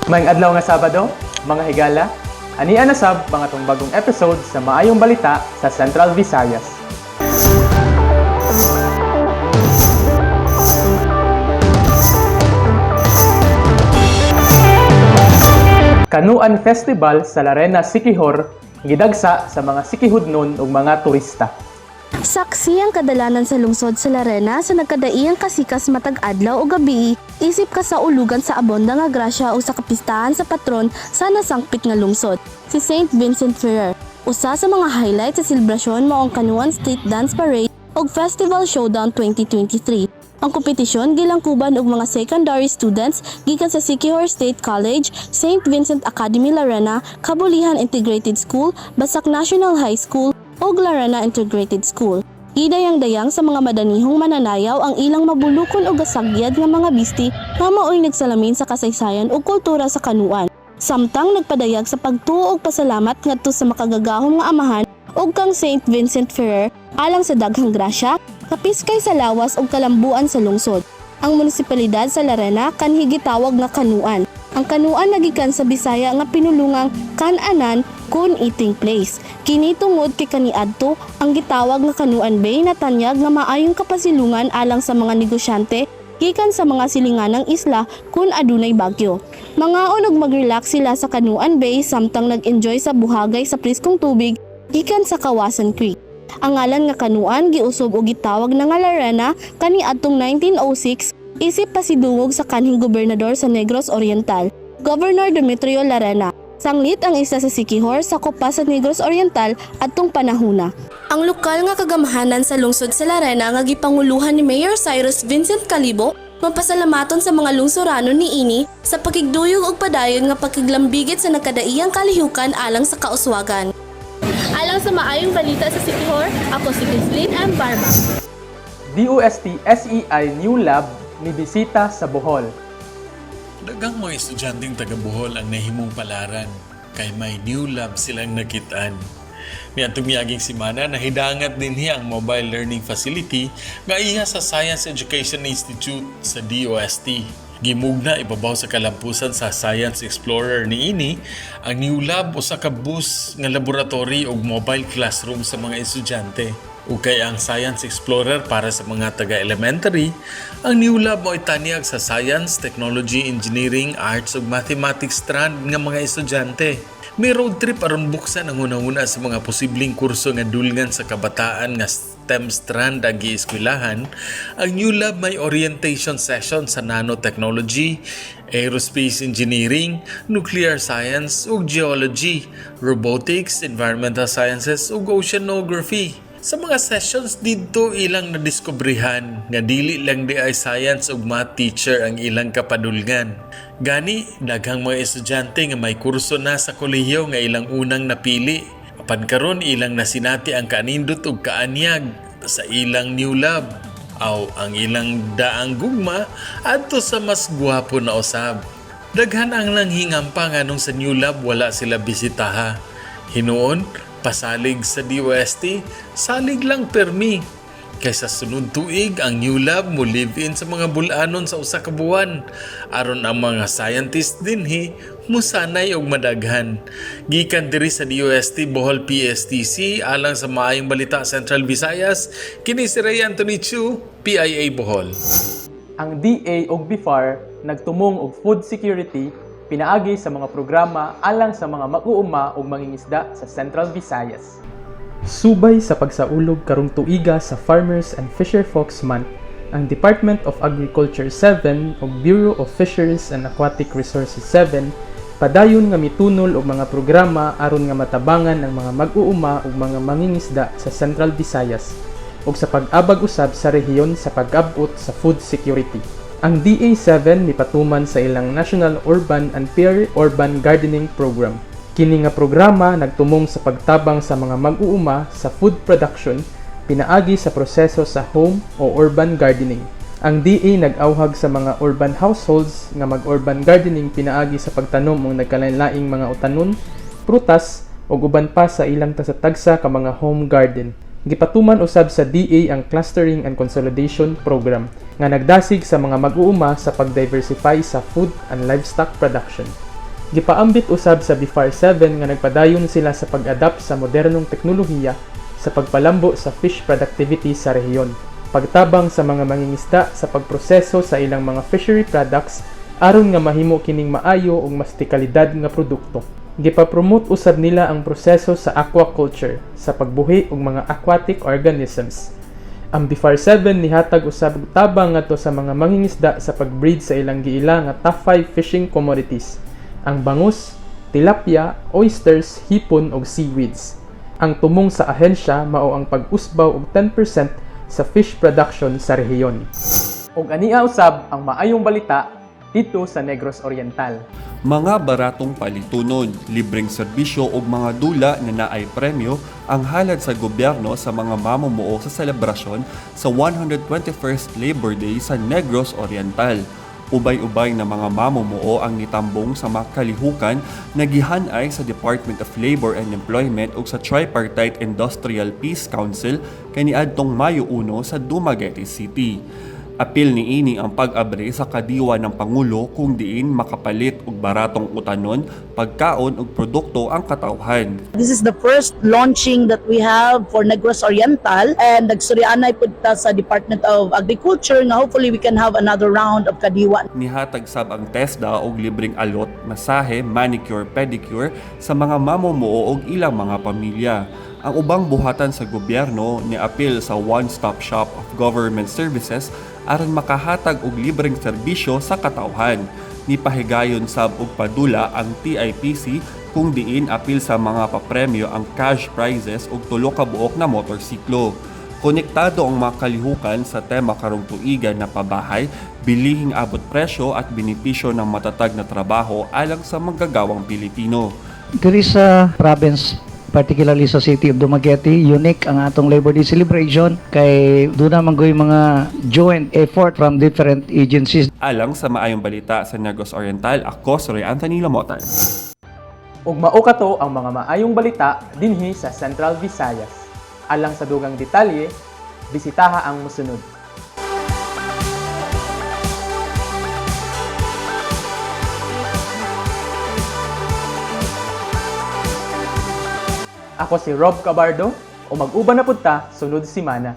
Maayong adlaw nga Sabado, mga higala. Ania na sab mga tong bagong episode sa Maayong Balita sa Central Visayas. Kanuan Festival sa Larena, Siquijor gidagsa sa mga sikihudnon ug mga turista. Saksi ang kadalanan sa lungsod sa Larena sa nagkadaiyang kasikas matag adlaw o gabi, isip ka sa ulugan sa abonda nga grasya o sa kapistahan sa patron sa nasangpit nga lungsod, si St. Vincent Ferrer. Usa sa mga highlight sa selebrasyon mao ang Kanuan State Dance Parade ug Festival Showdown 2023. Ang kompetisyon gilangkuban og mga secondary students gikan sa Siquijor State College, St. Vincent Academy Larena, Kabulihan Integrated School, Basak National High School, ug Larena Integrated School. Gidayang-dayang sa mga madanihong mananayaw ang ilang mabulukon o gasagyad nga mga bisti nga maoy nagsalamin sa kasaysayan ug kultura sa Kanuan. Samtang nagpadayag sa pagtuo og pasalamat ngadto sa makagagahom nga amahan ug kang St. Vincent Ferrer alang sa daghang grasya, kapiskay sa lawas ug kalambuan sa lungsod. Ang munisipalidad sa Larena kanhi gitawag nga Kanuan. Ang Kanuan nagikan sa Bisaya nga pinulungang kan-anan kun eating place. Kini tungod kay kaniadto ang gitawag nga Kanuan Bay na tanyag nga maayong kapasilungan alang sa mga negosyante gikan sa mga silinganang isla kun adunay bagyo. Mangaon ug mag-relax sila sa Kanuan Bay samtang nag-enjoy sa buhagay sa priskong tubig gikan sa Kawasan Creek. Ang ngalan nga Kanuan giusog og gitawag na nga Larena kaniadtong 1906 isip pasidungog sa kanhing gobernador sa Negros Oriental, Governor Demetrio Larena. Sanglit ang isa sa Siquijor sa kopa sa Negros Oriental atong panahona. Ang lokal nga kagamahanan sa lungsod sa Larena nga gipanguluhan ni Mayor Cyrus Vincent Calibo mapasalamaton sa mga lungsorano niini sa pakigduyog og padayon nga pakiglambigit sa nakadaiyang kalihukan alang sa kauswagan. Alang sa maayong balita sa Siquijor, ako si Kislin M. Barba. DOST SEI New Lab ni bisita sa Bohol. Daghang mga estudyanteng taga Bohol ang nahimong palaran kay may new lab silang nakitaan. Niadtong miaging semana nahidangat dinhi ang mobile learning facility nga iya sa Science Education Institute sa DOST. Gimugna ibabaw sa kalampusan sa Science Explorer niini ang new lab usa ka bus nga laboratory ug mobile classroom sa mga estudyante. Ug kay ang Science Explorer para sa mga taga-elementary, ang new lab mo'y tanyag sa Science, Technology, Engineering, Arts ug Mathematics strand nga mga estudyante. May road trip aron buksan ang una-una sa mga posibleng kurso nga dulngan sa kabataan nga STEM strand ang gieskwilahan. Ang new lab may orientation session sa nanotechnology, aerospace engineering, nuclear science ug geology, robotics, environmental sciences ug oceanography. Sa mga sessions dito ilang nadiskubrihan nga dili lang di ay science ug math teacher ang ilang kapadulngan. Gani, daghang mga estudyante nga may kurso na sa kolehiyo nga ilang unang napili. Apan karon ilang nasinati ang kanindot ug kaanyag sa ilang new lab. Aw ang ilang daang gugma adto sa mas gwapo na usab. Daghan ang langhingampa nganong sa new lab wala sila bisitaha. Hinuon, pasalig sa DOST, salig lang permi. Kaysa sunod tuig, ang new lab mo live-in sa mga bulanon sa usa ka buwan. Aron ang mga scientist dinhi musanay og madaghan. Gikan diri sa DOST Bohol PSTC alang sa Maayong Balita Central Visayas, kini si Ray Anthony Chu, PIA Bohol. Ang DA ug BIFAR nagtumong og food security pinaagi sa mga programa alang sa mga mag-uuma ug mangingisda sa Central Visayas. Subay sa pagsaulog karong tuiga sa Farmers and Fisherfolks Month, ang Department of Agriculture 7 ug Bureau of Fisheries and Aquatic Resources 7 padayon nga mitunol og mga programa aron nga matabangan ang mga mag-uuma ug mga mangingisda sa Central Visayas ug sa pag-abag usab sa rehiyon sa pag-abot sa food security. Ang DA7 mipatuman sa ilang National Urban and Peri-Urban Gardening Program. Kini nga programa nagtumong sa pagtabang sa mga mag-uuma sa food production pinaagi sa proseso sa home o urban gardening. Ang DA nag-awhag sa mga urban households nga mag-urban gardening pinaagi sa pagtanom og nagkalain-laing mga utanon, prutas ug uban pa sa ilang tagsa-tagsa ka mga home garden. Gipatuman usab sa DA ang Clustering and Consolidation Program nga nagdasig sa mga mag-uuma sa pag-diversify sa food and livestock production. Gipaambit usab sa BIFAR 7 nga nagpadayon sila sa pag-adapt sa modernong teknolohiya sa pagpalambo sa fish productivity sa rehiyon, pagtabang sa mga mangingisda sa pagproseso sa ilang mga fishery products aron nga mahimo kining maayo ug mas tikalidad nga produkto. Gipa-promote usab nila ang proseso sa aquaculture sa pagbuhi og mga aquatic organisms. Ang BIFAR 7 nihatag usab og tabang ngadto sa mga mangingisda sa pagbreed sa ilang giila nga top 5 fishing commodities: ang bangus, tilapia, oysters, hipon ug seaweeds. Ang tumong sa ahensya mao ang pag-usbaw og 10% sa fish production sa rehiyon. Ug ania usab ang maayong balita dito sa Negros Oriental. Mga baratong palitunon, libreng serbisyo o mga dula na naay premyo ang halad sa gobyerno sa mga mamumuo sa selebrasyon sa 121st Labor Day sa Negros Oriental. Ubay-ubay na mga mamumuo ang nitambong sa makalihukan na gihanay sa Department of Labor and Employment ug sa Tripartite Industrial Peace Council kaniadtong Mayo 1 sa Dumaguete City. Apil niini ang pag-abre sa kadiwa ng Pangulo kung diin makapalit og baratong utanon, pagkaon ug produkto ang katawhan. This is the first launching that we have for Negros Oriental, and nagsuryanay pud ta sa Department of Agriculture nga hopefully we can have another round of kadiwa. Nihatag sab ang TESDA og libreng alot, masahe, manicure, pedicure sa mga mamumuo og ilang mga pamilya. Ang ubang buhatan sa gobyerno ni apil sa one-stop shop of government services aron makahatag og libreng serbisyo sa katawhan. Nipahigayon sab og padula ang TIPC kung diin apil sa mga papremyo ang cash prizes og tulo ka buok na motorsiklo. Konektado ang mga kalihukan sa tema karong tuigan na pabahay, bilihing abot presyo at benepisyo ng matatag na trabaho alang sa manggagawang Pilipino. Diri sa province, particularly sa city of Dumaguete, unique ang atong Labor Day celebration kay doon naman goy mga joint effort from different agencies. Alang sa maayong balita sa Negros Oriental, ako si Ray Anthony Lamotan. Ug mao kato ang mga maayong balita dinhi sa Central Visayas. Alang sa dugang detalye, bisitaha ang mosunod. Ako si Rob Cabardo o mag-uban na punta sunod simana.